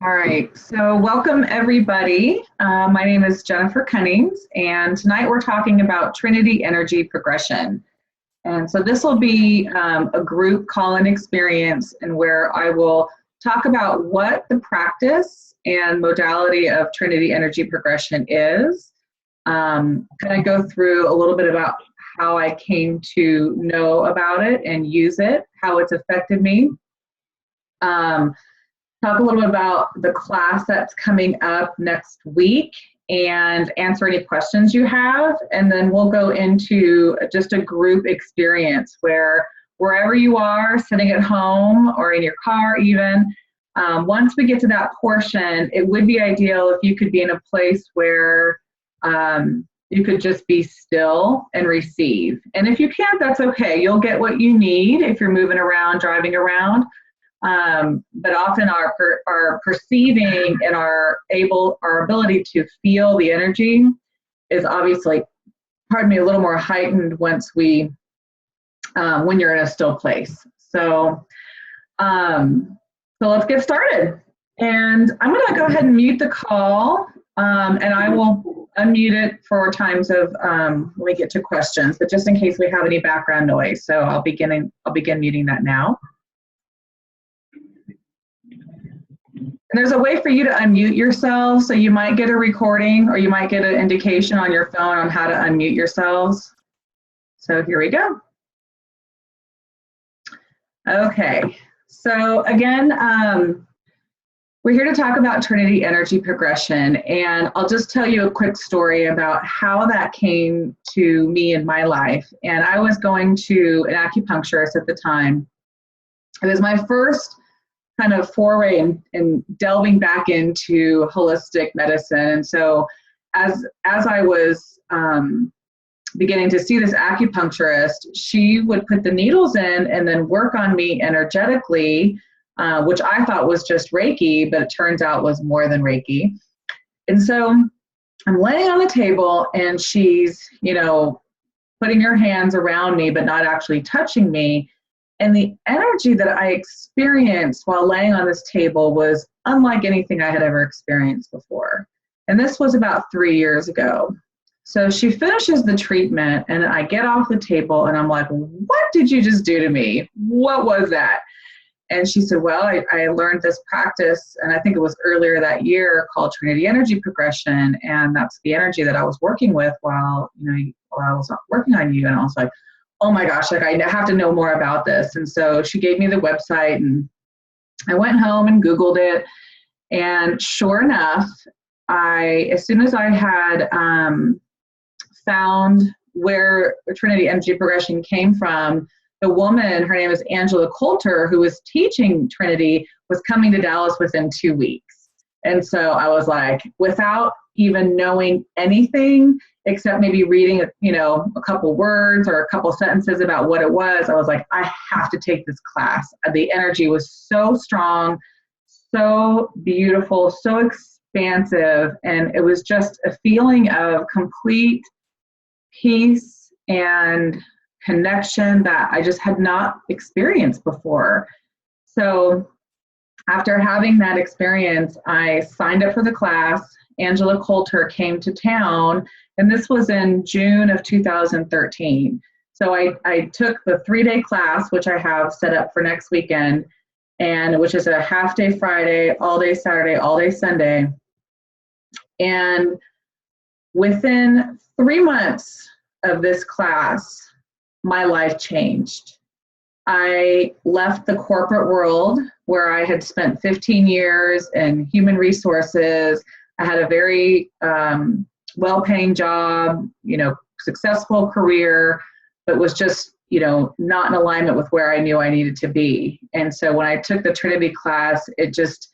All right, so welcome everybody. My name is Jennifer Cunnings, and tonight we're talking about Trinity Energy Progression. And so this will be a group call-in experience, and where I will talk about what the practice and modality of Trinity Energy Progression is. Kind of go through a little bit about how I came to know about it and use it, how it's affected me. Talk a little bit about the class that's coming up next week and answer any questions you have. And then we'll go into just a group experience where wherever you are, sitting at home or in your car even, once we get to that portion, it would be ideal if you could be in a place where you could just be still and receive. And if you can't, that's okay. You'll get what you need if you're moving around, driving around. But often our perceiving and our ability to feel the energy is obviously, pardon me, a little more heightened once when you're in a still place. So let's get started. And I'm going to go ahead and mute the call, and I will unmute it for times of when we get to questions, but just in case we have any background noise. So I'll begin muting that now. And there's a way for you to unmute yourself, so you might get a recording or you might get an indication on your phone on how to unmute yourselves. So here we go. Okay, so again, we're here to talk about Trinity Energy Progression, and I'll just tell you a quick story about how that came to me in my life. And I was going to an acupuncturist at the time. It was my first kind of foray in delving back into holistic medicine. And so as I was beginning to see this acupuncturist, she would put the needles in and then work on me energetically, which I thought was just Reiki, but it turns out was more than Reiki. And so I'm laying on the table and she's, putting her hands around me, but not actually touching me. And the energy that I experienced while laying on this table was unlike anything I had ever experienced before. And this was about 3 years ago. So she finishes the treatment and I get off the table and I'm like, what did you just do to me? What was that? And she said, well, I learned this practice, and I think it was earlier that year, called Trinity Energy Progression. And that's the energy that I was working with while I was working on you. And I was like, oh my gosh, I have to know more about this. And so she gave me the website and I went home and Googled it. And sure enough, as soon as I had found where Trinity Energy Progression came from, the woman, her name is Angela Coulter, who was teaching Trinity, was coming to Dallas within 2 weeks. And so I was like, without even knowing anything, except maybe reading, a couple words or a couple sentences about what it was, I was like, I have to take this class. The energy was so strong, so beautiful, so expansive, and it was just a feeling of complete peace and connection that I just had not experienced before. So after having that experience, I signed up for the class. Angela Coulter came to town, and this was in June of 2013. So I took the 3-day class, which I have set up for next weekend, and which is a half-day Friday, all-day Saturday, all-day Sunday. And within 3 months of this class, my life changed. I left the corporate world where I had spent 15 years in human resources. I had a very well-paying job, successful career, but was just, not in alignment with where I knew I needed to be. And so when I took the Trinity class, it just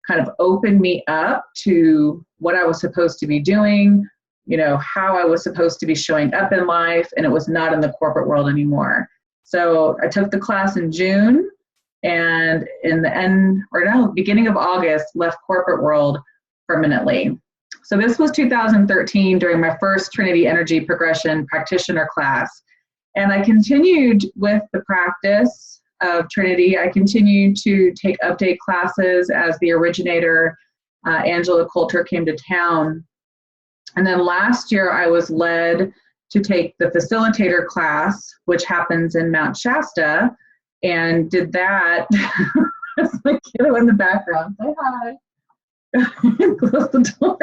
kind of opened me up to what I was supposed to be doing, how I was supposed to be showing up in life, and it was not in the corporate world anymore. So I took the class in June, and beginning of August, left corporate world permanently. So this was 2013 during my first Trinity Energy Progression practitioner class. And I continued with the practice of Trinity. I continue to take update classes as the originator, Angela Coulter, came to town. And then last year I was led to take the facilitator class, which happens in Mount Shasta, and did that. There's my kiddo in the background. Say hi. Close the door.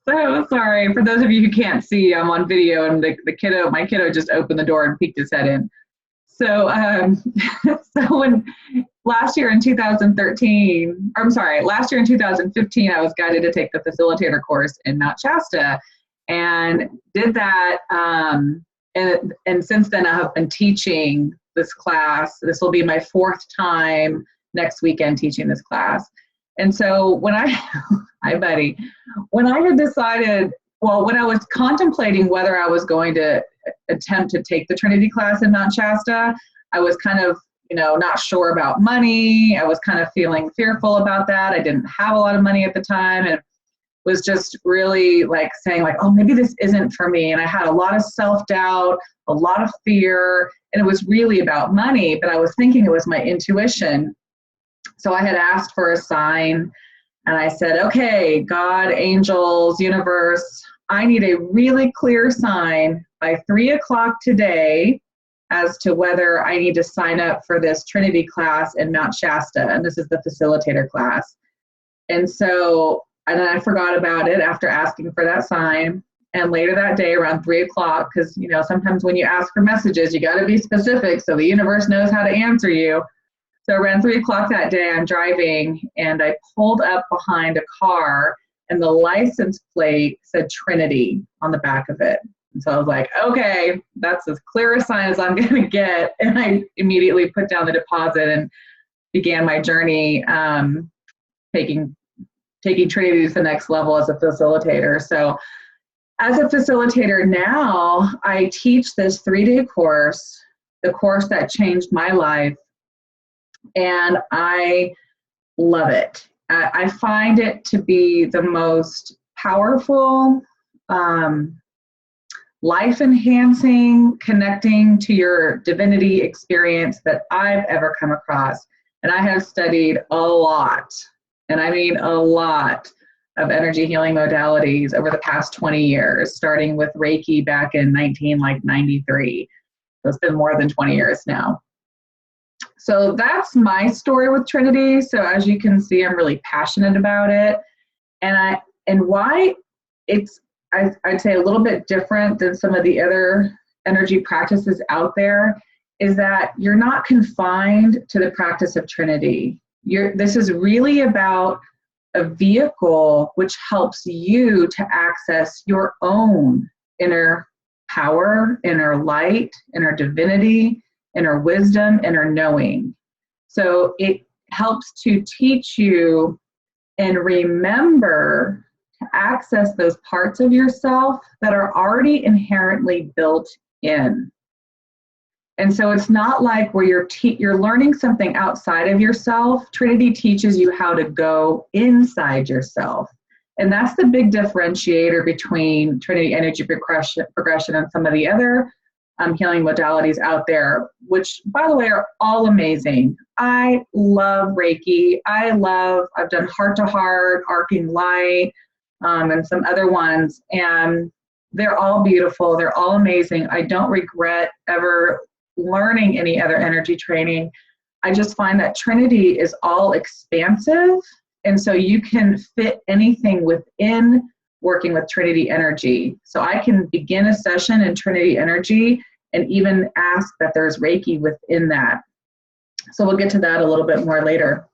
So sorry. For those of you who can't see, I'm on video, and my kiddo just opened the door and peeked his head in. So, so when last year in 2015, I was guided to take the facilitator course in Mount Shasta, and did that. And since then, I have been teaching this class. This will be my 4th time next weekend teaching this class. And so when hi buddy, when I had decided, when I was contemplating whether I was going to attempt to take the Trinity class in Mount Shasta, I was kind of, not sure about money. I was kind of feeling fearful about that. I didn't have a lot of money at the time, and was just really saying oh, maybe this isn't for me. And I had a lot of self-doubt, a lot of fear, and it was really about money, but I was thinking it was my intuition. So I had asked for a sign, and I said, okay, God, angels, universe, I need a really clear sign by 3 o'clock today as to whether I need to sign up for this Trinity class in Mount Shasta. And this is the facilitator class. And then I forgot about it after asking for that sign. And later that day around 3 o'clock, because, sometimes when you ask for messages, you got to be specific so the universe knows how to answer you. So around 3 o'clock that day, I'm driving, and I pulled up behind a car, and the license plate said Trinity on the back of it. And so I was like, okay, that's as clear a sign as I'm going to get. And I immediately put down the deposit and began my journey, taking Trinity to the next level as a facilitator. So as a facilitator now, I teach this 3-day course, the course that changed my life. And I love it. I find it to be the most powerful, life-enhancing, connecting to your divinity experience that I've ever come across. And I have studied a lot, and I mean a lot, of energy healing modalities over the past 20 years, starting with Reiki back in 1993. So it's been more than 20 years now. So that's my story with Trinity. So as you can see, I'm really passionate about it. And why it's, I'd say, a little bit different than some of the other energy practices out there is that you're not confined to the practice of Trinity. This is really about a vehicle which helps you to access your own inner power, inner light, inner divinity, inner wisdom, inner knowing. So it helps to teach you and remember to access those parts of yourself that are already inherently built in. And so it's not like where you're learning something outside of yourself. Trinity teaches you how to go inside yourself. And that's the big differentiator between Trinity Energy Progression and some of the other healing modalities out there, which, by the way, are all amazing. I love Reiki. I've done heart-to-heart, arcing light, and some other ones, and they're all beautiful. They're all amazing. I don't regret ever learning any other energy training. I just find that Trinity is all expansive, and so you can fit anything within working with Trinity Energy. So I can begin a session in Trinity Energy and even ask that there's Reiki within that. So we'll get to that a little bit more later.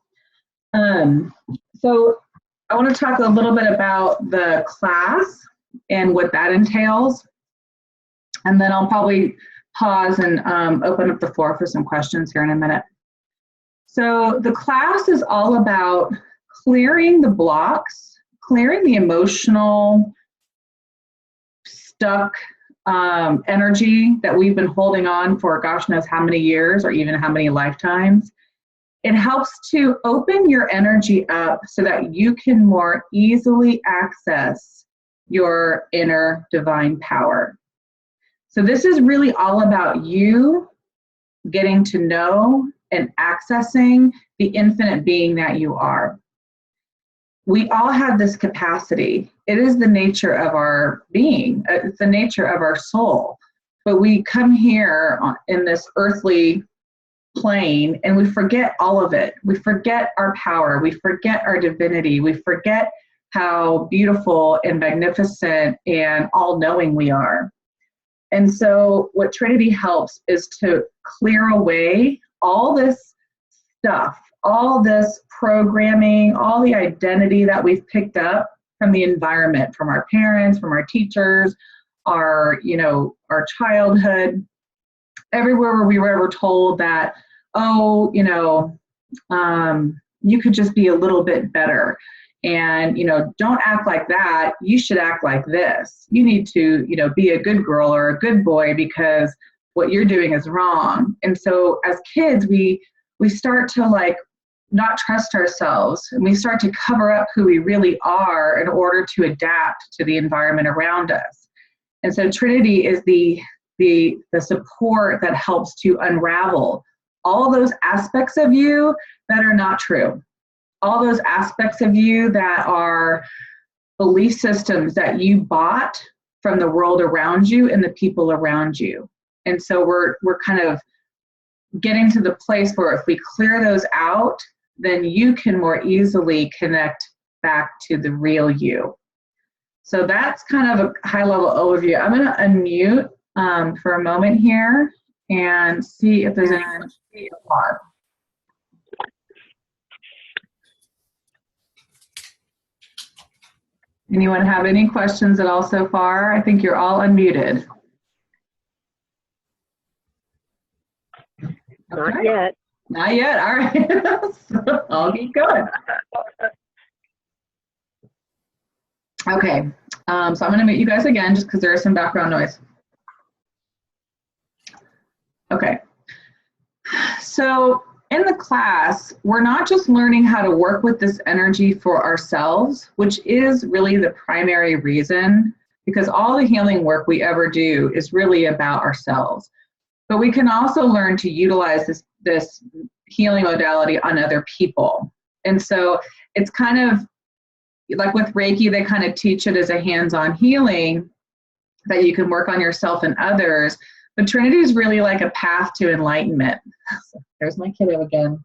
So I want to talk a little bit about the class and what that entails. And then I'll probably pause and open up the floor for some questions here in a minute. So the class is all about clearing the blocks, clearing the emotional, stuck energy that we've been holding on for gosh knows how many years or even how many lifetimes. It helps to open your energy up so that you can more easily access your inner divine power. So this is really all about you getting to know and accessing the infinite being that you are. We all have this capacity. It is the nature of our being. It's the nature of our soul. But we come here in this earthly plane and we forget all of it. We forget our power. We forget our divinity. We forget how beautiful and magnificent and all-knowing we are. And so what Trinity helps is to clear away all this stuff, all this programming, all the identity that we've picked up from the environment, from our parents, from our teachers, our childhood, everywhere where we were ever told that, you could just be a little bit better. And, don't act like that. You should act like this. You need to, be a good girl or a good boy because what you're doing is wrong. And so as kids, we start to not trust ourselves, and we start to cover up who we really are in order to adapt to the environment around us. And so Trinity is the support that helps to unravel all those aspects of you that are not true. All those aspects of you that are belief systems that you bought from the world around you and the people around you. And so we're kind of getting to the place where if we clear those out, then you can more easily connect back to the real you. So that's kind of a high-level overview. I'm going to unmute for a moment here and see if there's any questions so far. Anyone have any questions at all so far? I think you're all unmuted. Not yet. Not yet. All right. So I'll keep going. Okay. So I'm going to mute you guys again just because there is some background noise. Okay. So in the class, we're not just learning how to work with this energy for ourselves, which is really the primary reason, because all the healing work we ever do is really about ourselves. But we can also learn to utilize this healing modality on other people. And so it's kind of like with Reiki, they kind of teach it as a hands-on healing that you can work on yourself and others. But Trinity is really like a path to enlightenment. So there's my kiddo again.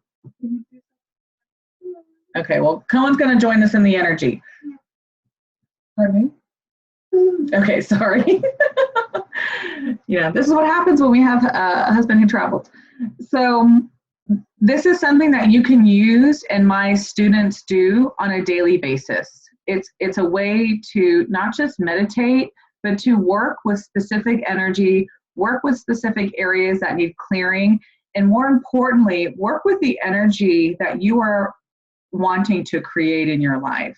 Okay, well, Cohen's going to join us in the energy. Pardon me? Okay, sorry. This is what happens when we have a husband who travels. So this is something that you can use, and my students do on a daily basis. It's a way to not just meditate, but to work with specific energy, work with specific areas that need clearing, and more importantly, work with the energy that you are wanting to create in your life.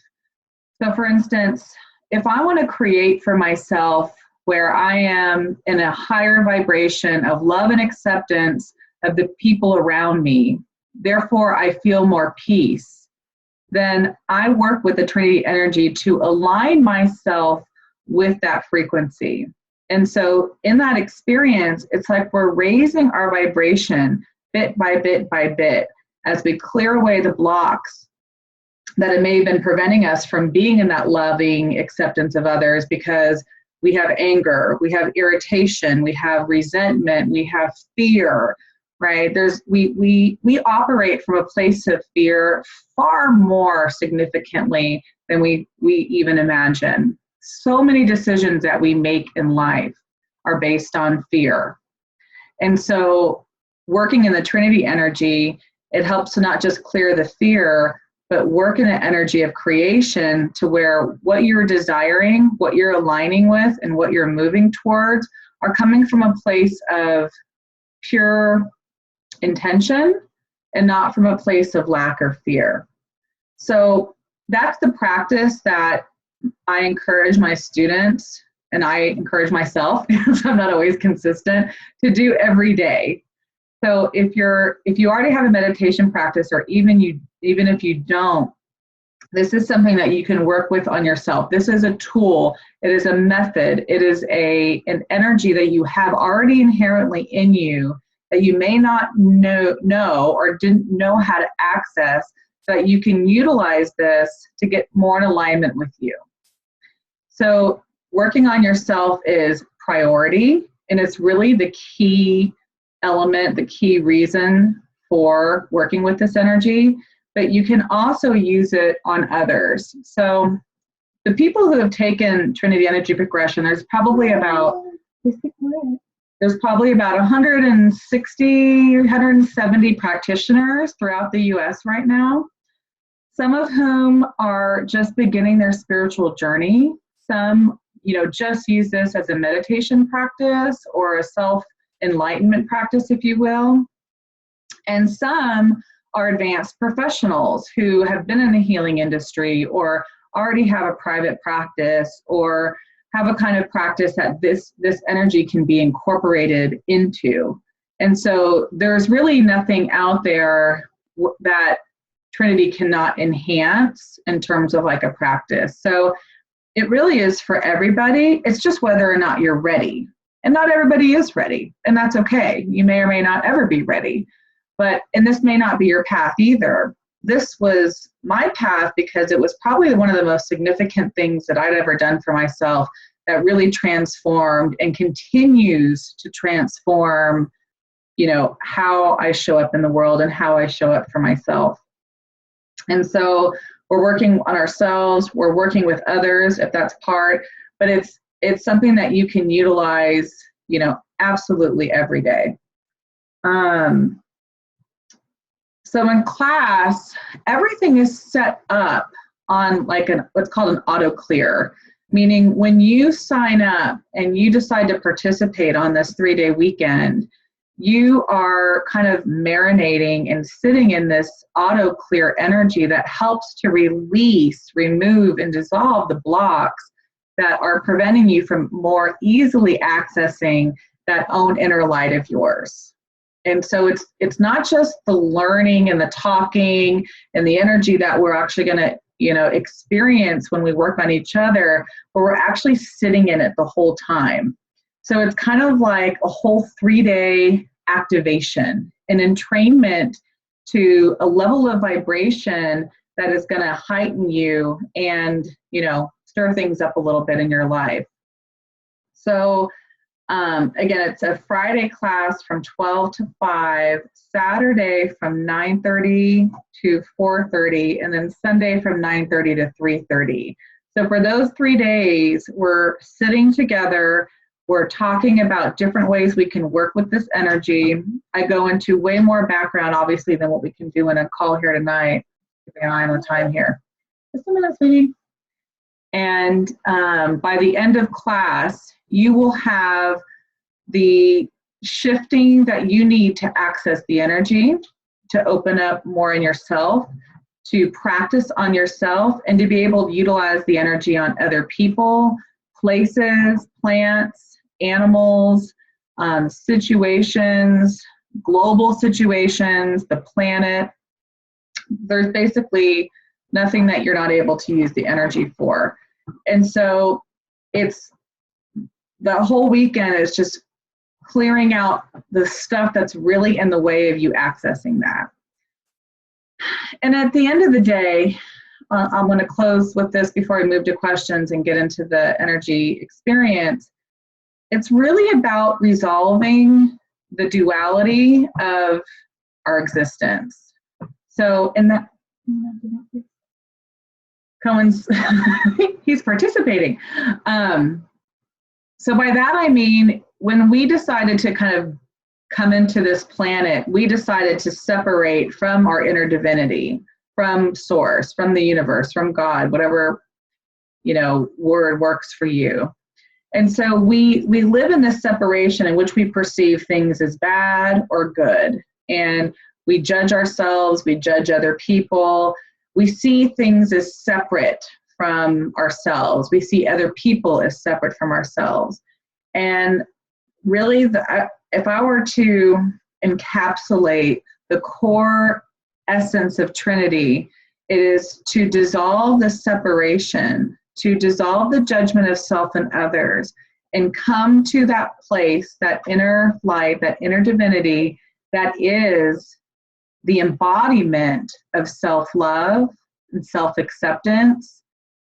So for instance, if I want to create for myself where I am in a higher vibration of love and acceptance of the people around me, therefore I feel more peace, then I work with the Trinity energy to align myself with that frequency. And so in that experience, it's like we're raising our vibration bit by bit by bit as we clear away the blocks that it may have been preventing us from being in that loving acceptance of others, because we have anger, we have irritation, we have resentment, we have fear, right? We operate from a place of fear far more significantly than we even imagine. So many decisions that we make in life are based on fear. And so working in the Trinity energy, it helps to not just clear the fear, but work in the energy of creation to where what you're desiring, what you're aligning with, and what you're moving towards are coming from a place of pure intention and not from a place of lack or fear. So that's the practice that I encourage my students, and I encourage myself, because I'm not always consistent, to do every day. So if you already have a meditation practice, or even if you don't, this is something that you can work with on yourself. This is a tool. It is a method. It is an energy that you have already inherently in you that you may not know or didn't know how to access, so that you can utilize this to get more in alignment with you. So working on yourself is priority, and it's really the key element, the key reason for working with this energy, but you can also use it on others. So the people who have taken Trinity Energy Progression, there's probably about 160, 170 practitioners throughout the US right now, some of whom are just beginning their spiritual journey. Some, just use this as a meditation practice or a self-enlightenment practice, if you will. And some are advanced professionals who have been in the healing industry or already have a private practice or have a kind of practice that this energy can be incorporated into. And so there's really nothing out there that Trinity cannot enhance in terms of like a practice. So it really is for everybody. It's just whether or not you're ready. And not everybody is ready, and that's okay. You may or may not ever be ready. And this may not be your path either. This was my path because it was probably one of the most significant things that I'd ever done for myself that really transformed and continues to transform, how I show up in the world and how I show up for myself. And so we're working on ourselves, we're working with others if that's part, but it's something that you can utilize, absolutely every day. So in class, everything is set up on like what's called an auto clear, meaning when you sign up and you decide to participate on this 3-day weekend, you are kind of marinating and sitting in this auto clear energy that helps to release, remove, and dissolve the blocks that are preventing you from more easily accessing that own inner light of yours. And so it's not just the learning and the talking and the energy that we're actually going to, experience when we work on each other, but we're actually sitting in it the whole time. So it's kind of like a whole 3-day activation, an entrainment to a level of vibration that is going to heighten you and, stir things up a little bit in your life. So again, it's a Friday class from 12 to 5, Saturday from 9:30 to 4:30, and then Sunday from 9:30 to 3:30. So for those 3 days, we're sitting together, we're talking about different ways we can work with this energy. I go into way more background, obviously, than what we can do in a call here tonight. Keeping an eye on the time here. Just a minute, sweetie. And by the end of class, you will have the shifting that you need to access the energy, to open up more in yourself, to practice on yourself, and to be able to utilize the energy on other people, places, plants, animals, situations, global situations, the planet. There's basically nothing that you're not able to use the energy for. And so it's the whole weekend is just clearing out the stuff that's really in the way of you accessing that. And at the end of the day, I'm going to close with this before I move to questions and get into the energy experience. It's really about resolving the duality of our existence. So in that, Cohen's, he's participating. So by that I mean, when we decided to kind of come into this planet, we decided to separate from our inner divinity, from source, from the universe, from God, whatever, word works for you. And so we live in this separation in which we perceive things as bad or good. And we judge ourselves, we judge other people. We see things as separate from ourselves. We see other people as separate from ourselves. And really, if I were to encapsulate the core essence of Trinity, it is to dissolve the separation, to dissolve the judgment of self and others, and come to that place, that inner light, that inner divinity, that is the embodiment of self-love and self-acceptance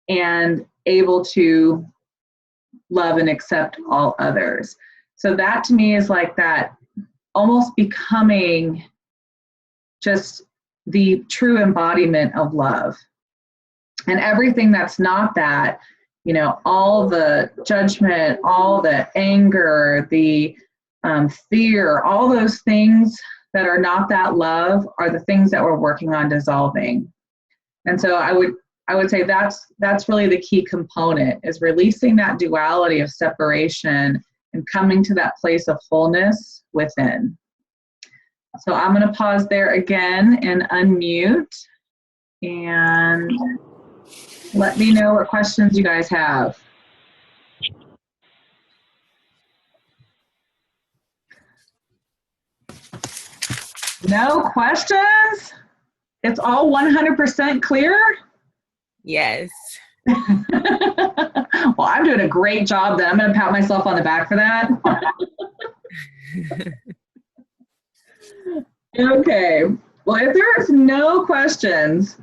and able to love and accept all others. So that to me is like that almost becoming just the true embodiment of love. And everything that's not that, you know, all the judgment, all the anger, the fear, all those things that are not that love are the things that we're working on dissolving. And so I would say that's really the key component, is releasing that duality of separation and coming to that place of wholeness within. So I'm going to pause there again and unmute and let me know what questions you guys have. No questions? It's all 100% clear? Yes. Well, I'm doing a great job then. I'm going to pat myself on the back for that. Okay. Well, if there's no questions,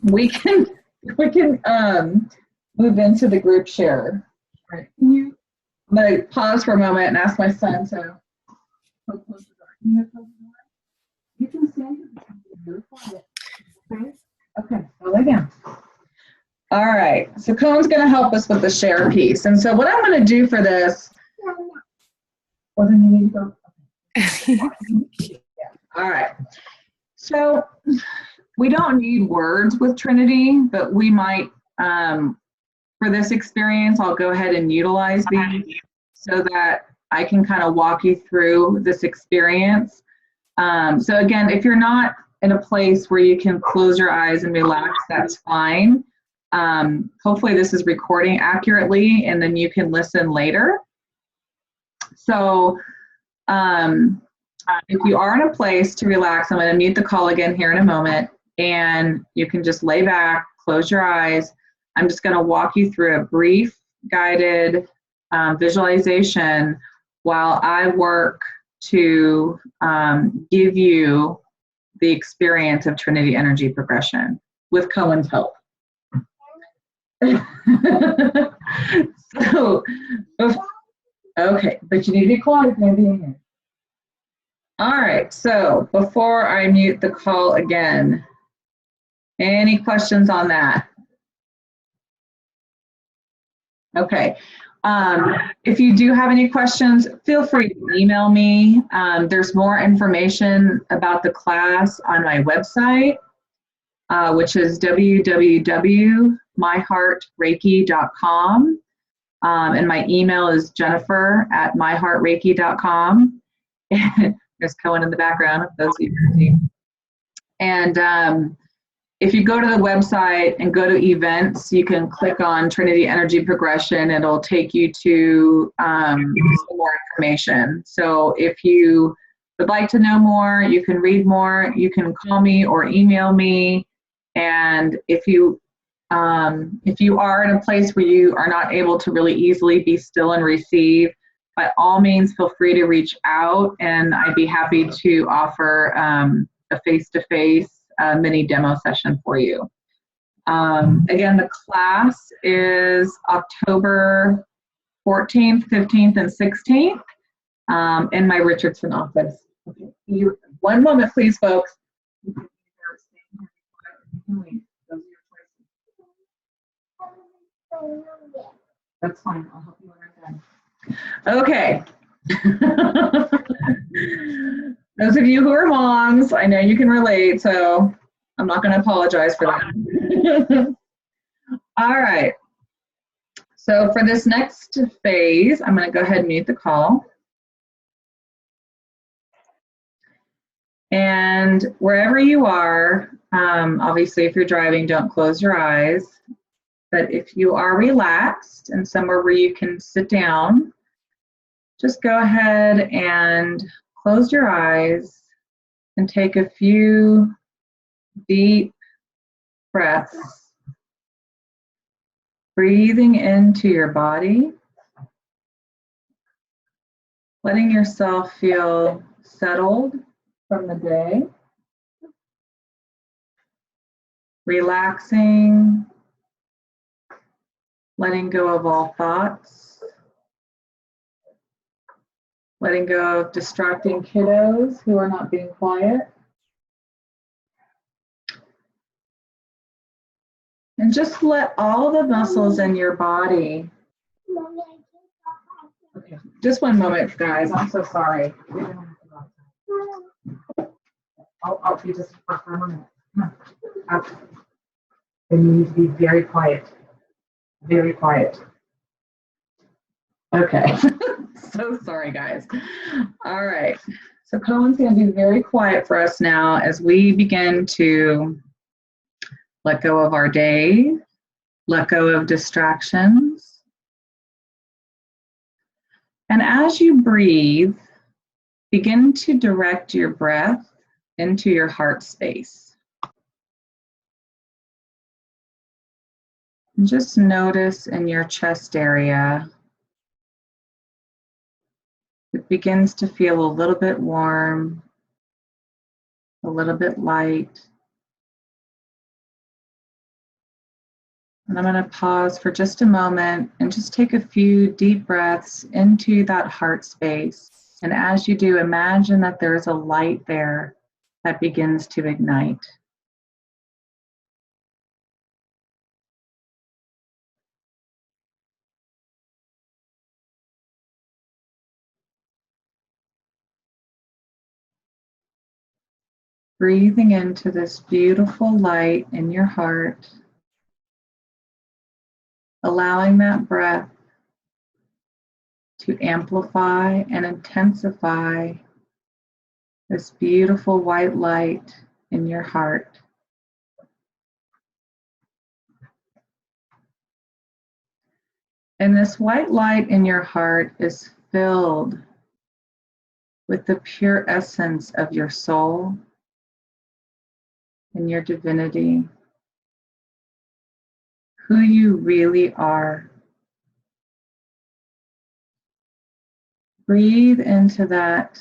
we can move into the group share. All right. I'm going to pause for a moment and ask my son to close the door. Can you close the door? You can stand here. Okay. Okay. Go lay down. All right. So Cohen's going to help us with the share piece. And so what I'm going to do for this. Well, then you need to go. Yeah. All right. So we don't need words with Trinity, but we might, for this experience, I'll go ahead and utilize these so that I can kind of walk you through this experience. So again, if you're not in a place where you can close your eyes and relax, that's fine. Hopefully this is recording accurately and then you can listen later. So if you are in a place to relax, I'm going to mute the call again here in a moment, and you can just lay back, close your eyes. I'm just going to walk you through a brief guided visualization while I work to give you the experience of Trinity Energy Progression with Cohen's help. So, okay, but you need to be quiet, maybe in here. All right, so before I mute the call again, any questions on that? Okay. If you do have any questions, feel free to email me. There's more information about the class on my website, which is www.myheartreiki.com. And my email is jennifer@myheartreiki.com. There's Cohen in the background, those of you who see. And if you go to the website and go to events, you can click on Trinity Energy Progression. It'll take you to some more information. So if you would like to know more, you can read more, you can call me or email me. And if you are in a place where you are not able to really easily be still and receive, by all means, feel free to reach out, and I'd be happy to offer a face-to-face mini demo session for you. Again, the class is October 14th, 15th, and 16th in my Richardson office. Okay. One moment, please, folks. That's fine. I'll help you when I'm done. Okay. Those of you who are moms, I know you can relate, so I'm not going to apologize for that. All right. So for this next phase, I'm going to go ahead and mute the call. And wherever you are, obviously if you're driving, don't close your eyes. But if you are relaxed and somewhere where you can sit down, just go ahead and close your eyes and take a few deep breaths, breathing into your body, letting yourself feel settled from the day, relaxing, letting go of all thoughts, letting go of distracting kiddos who are not being quiet. And just let all the muscles in your body. Okay, just one moment, guys. I'm so sorry. I'll be just for a minute. Okay. And you need to be very quiet. Very quiet. Okay. So sorry, guys. All right. So Cohen's going to be very quiet for us now as we begin to let go of our day, let go of distractions. And as you breathe, begin to direct your breath into your heart space. And just notice in your chest area, it begins to feel a little bit warm, a little bit light. And I'm going to pause for just a moment and just take a few deep breaths into that heart space. And as you do, imagine that there's a light there that begins to ignite. Breathing into this beautiful light in your heart, allowing that breath to amplify and intensify this beautiful white light in your heart. And this white light in your heart is filled with the pure essence of your soul and your divinity, who you really are. Breathe into that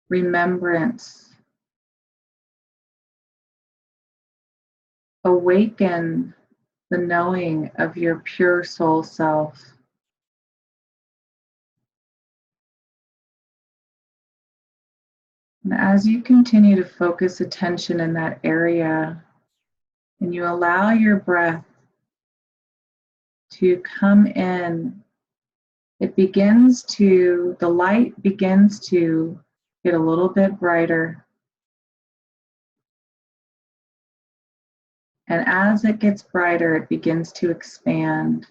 remembrance. Awaken the knowing of your pure soul self. And as you continue to focus attention in that area, and you allow your breath to come in, the light begins to get a little bit brighter. And as it gets brighter, it begins to expand.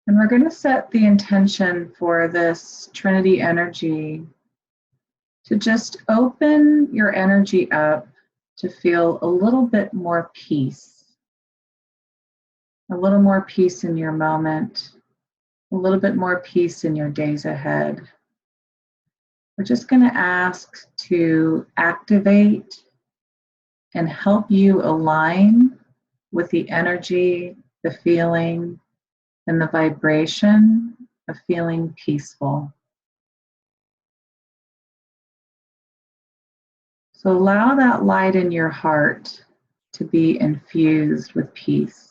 And we're going to set the intention for this Trinity energy to just open your energy up to feel a little bit more peace. A little more peace in your moment, a little bit more peace in your days ahead. We're just going to ask to activate and help you align with the energy, the feeling, and the vibration of feeling peaceful. So allow that light in your heart to be infused with peace.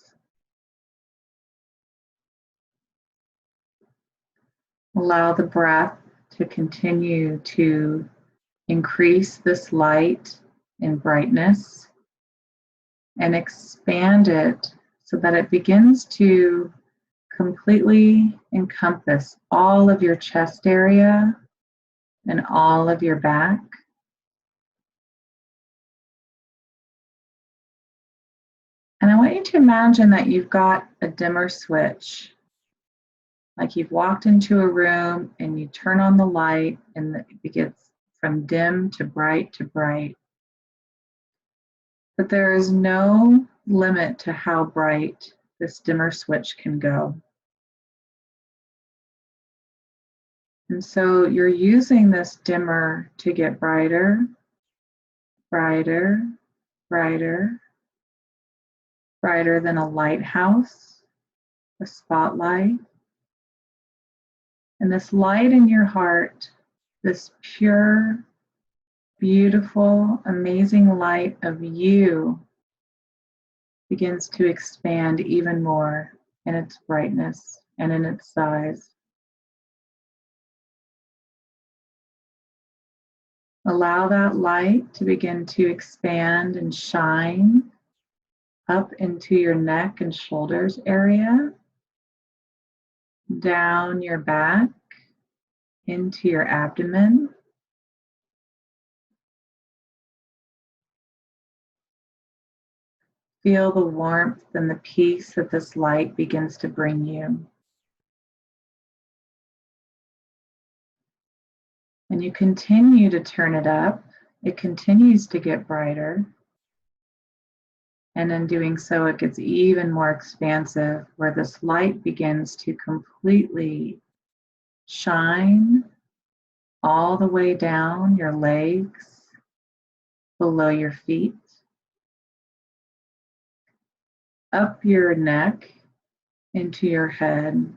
Allow the breath to continue to increase this light in brightness and expand it so that it begins to completely encompass all of your chest area and all of your back. And I want you to imagine that you've got a dimmer switch. Like you've walked into a room and you turn on the light and it gets from dim to bright to bright. But there is no limit to how bright this dimmer switch can go. And so you're using this dimmer to get brighter, brighter, brighter, brighter than a lighthouse, a spotlight, And this light in your heart, this pure, beautiful, amazing light of you begins to expand even more in its brightness and in its size. Allow that light to begin to expand and shine up into your neck and shoulders area, down your back, into your abdomen. Feel the warmth and the peace that this light begins to bring you. And you continue to turn it up. It continues to get brighter. And in doing so, it gets even more expansive, where this light begins to completely shine all the way down your legs, below your feet, up your neck, into your head.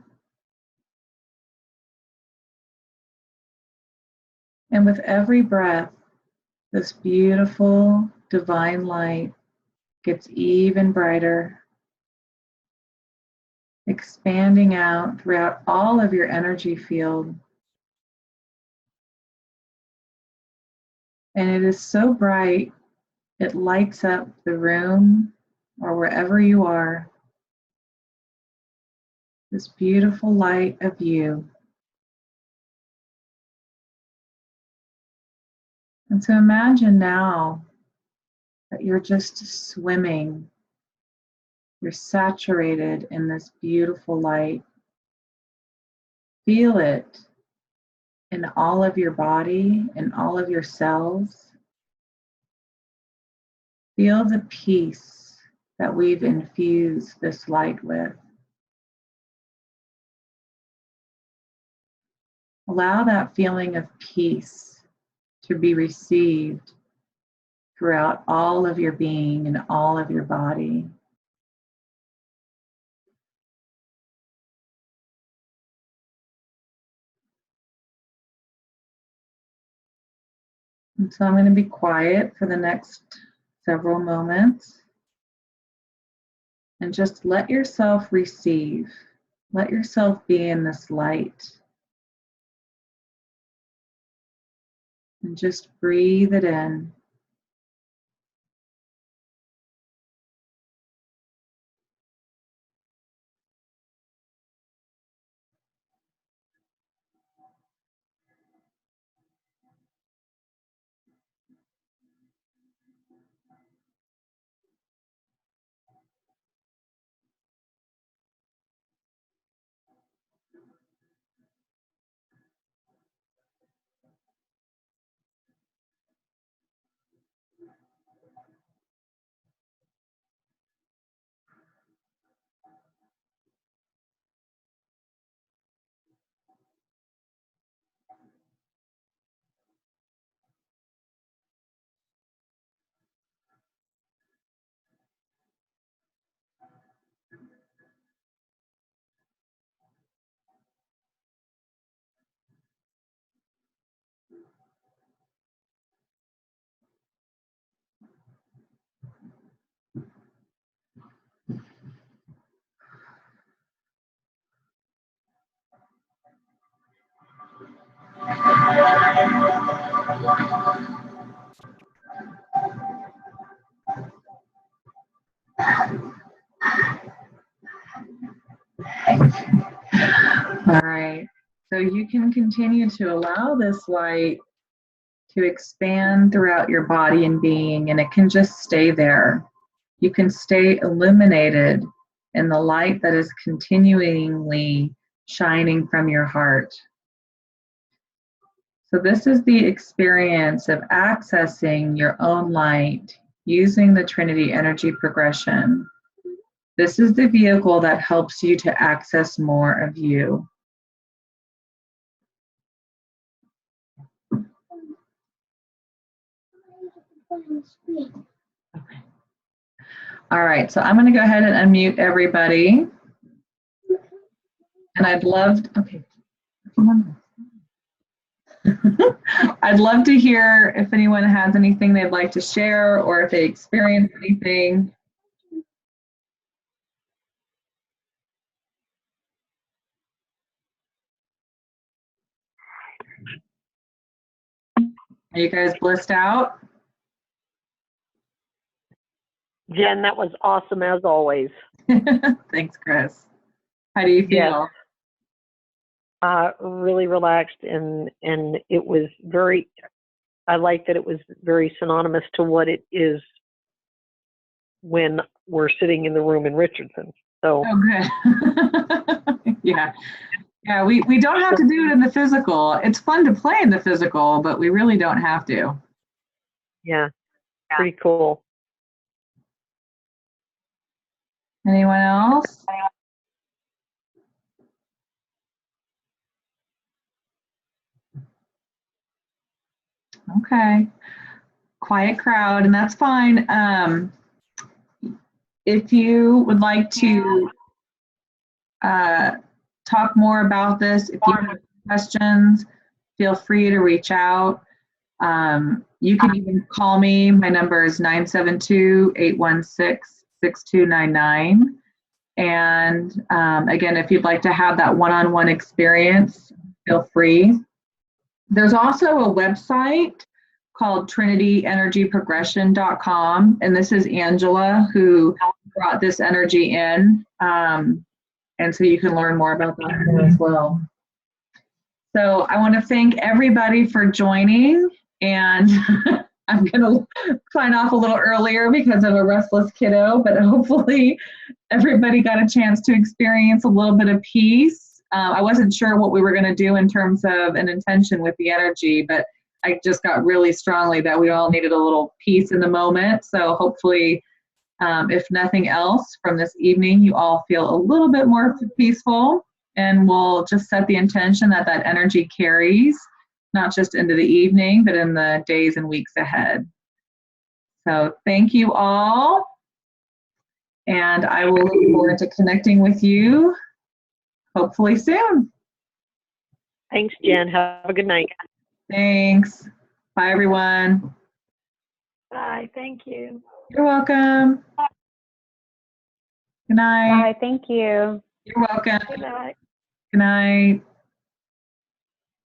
And with every breath, this beautiful divine light gets even brighter, expanding out throughout all of your energy field. And it is so bright, it lights up the room or wherever you are. This beautiful light of you. And so imagine now that you're just swimming. You're saturated in this beautiful light. Feel it in all of your body, in all of your cells. Feel the peace that we've infused this light with. Allow that feeling of peace to be received throughout all of your being and all of your body. And so I'm going to be quiet for the next several moments and just let yourself receive. Let yourself be in this light. And just breathe it in. All right. So you can continue to allow this light to expand throughout your body and being, and it can just stay there. You can stay illuminated in the light that is continually shining from your heart. So this is the experience of accessing your own light using the Trinity Energy Progression. This is the vehicle that helps you to access more of you. Okay. All right, so I'm going to go ahead and unmute everybody. And I'd love, okay, I'd love to hear if anyone has anything they'd like to share or if they experienced anything. Are you guys blissed out? Jen, that was awesome as always. Thanks, Chris. How do you feel? Really relaxed, and it was very, I like that it was very synonymous to what it is when we're sitting in the room in Richardson. So Okay. Yeah. Yeah, we don't have to do it in the physical. It's fun to play in the physical, but we really don't have to. yeah, pretty cool. Anyone else? Okay. Quiet crowd, and that's fine. If you would like to talk more about this, if you have questions, feel free to reach out. You can even call me. My number is 972-816-6299. And again, if you'd like to have that one-on-one experience, feel free. There's also a website called Trinity Energy Progression.com, and this is Angela who brought this energy in, and so you can learn more about that as well. So I want to thank everybody for joining, and I'm going to sign off a little earlier because of a restless kiddo, but hopefully everybody got a chance to experience a little bit of peace. I wasn't sure what we were going to do in terms of an intention with the energy, but I just got really strongly that we all needed a little peace in the moment. So hopefully, if nothing else from this evening, you all feel a little bit more peaceful, and we'll just set the intention that that energy carries, not just into the evening, but in the days and weeks ahead. So thank you all, and I will look forward to connecting with you hopefully soon. Thanks, Jen. Have a good night. Thanks. Bye, everyone. Bye. Thank you. You're welcome. Good night. Bye. Thank you. You're welcome. Good night. Good night.